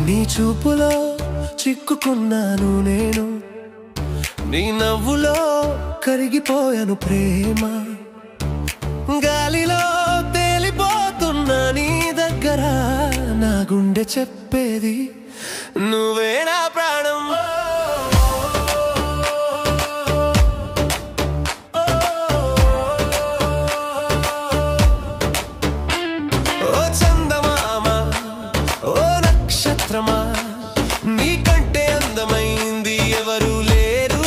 నీ చూపులో చిక్కుకున్నాను నేను, నీ నవ్వులో కరిగిపోయాను ప్రేమ. గాలిలో తేలిపోతున్నా నీ దగ్గర, నా గుండె చెప్పేది నువ్వే నా ప్రాణం. ఓ చందమామ, ఓ నక్షత్రమా, నీకంటే అందమైంది ఎవరు లేరు.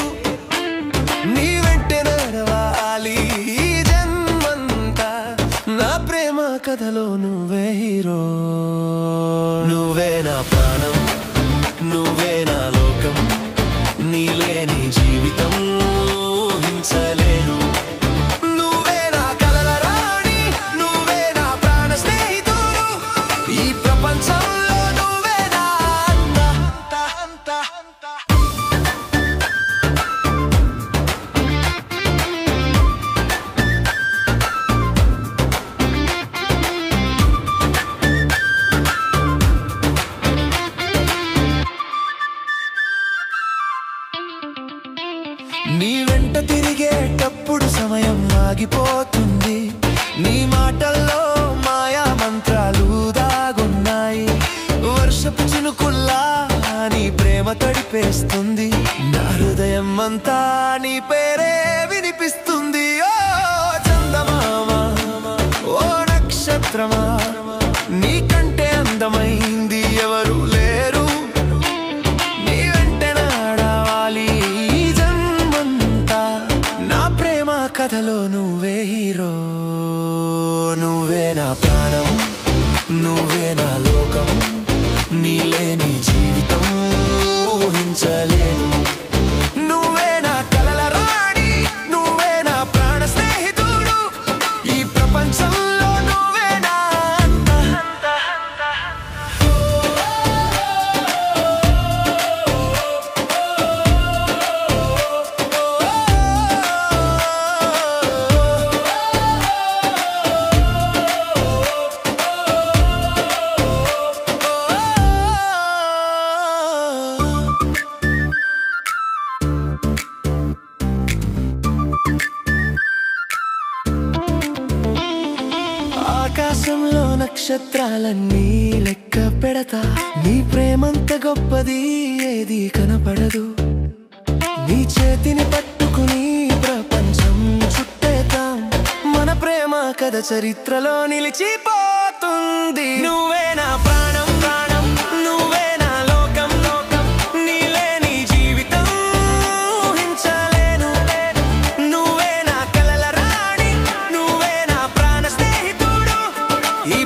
నీ వెంటే నడవాలి ఈ జన్మంతా, నా ప్రేమ కథలో నువ్వే హీరో. నువ్వే నా ప్రాణం, నువ్వే నా లోకం, నీలేని జీవితం ఊహించలేను. నువ్వే నా కలల రాణి, నువ్వే నా ప్రాణ స్నేహితుడు, ఈ ప్రపంచంలో నువ్వే నా అంతా. నీ వెంట తిరిగేటప్పుడు సమయం ఆగిపోతుంది, నీ మాటల్లో మాయా మంత్రాలు దాగున్నాయి. వర్షపు చినుకుల్లా నీ ప్రేమ తడిపేస్తుంది, నా హృదయం అంతా నీ పేరే వినిపిస్తుంది. ఓ చందమామ, ఓ నక్షత్రమా, నీకంటే అందమైంది ఎవరు లేరు. నీ వెంట నడవాలి ఈ జన్మంతా, నా ప్రేమ కథలో నువ్వే హీరో. నువ్వే నా ప్రాణం, నువ్వే నా లోకం, నీలేని జీవితం ఊహించలేను. నువ్వే నా కలల రాణి, నువ్వే నా ప్రాణ స్నేహితుడు, ఈ ప్రపంచంలో నువ్వే నా అంతా. ఆకాశంలో నక్షత్రాలన్నీ లెక్క పెడతా, నీ ప్రేమంత గొప్పది ఏది కనపడదు. నీ చేతిని పట్టుకుని ప్రపంచం చుట్టేద్దాం, మన ప్రేమ కథ చరిత్రలో నిలిచిపోతుంది. నువ్వే నా ప్రాణం, ప్రాణం, నువ్వే నా లోకం, లోకం, నీలేని జీవితం ఊహించలేను. నువ్వే నా కలల రాణి, నువ్వే నా ప్రాణ స్నేహితుడు, ఈ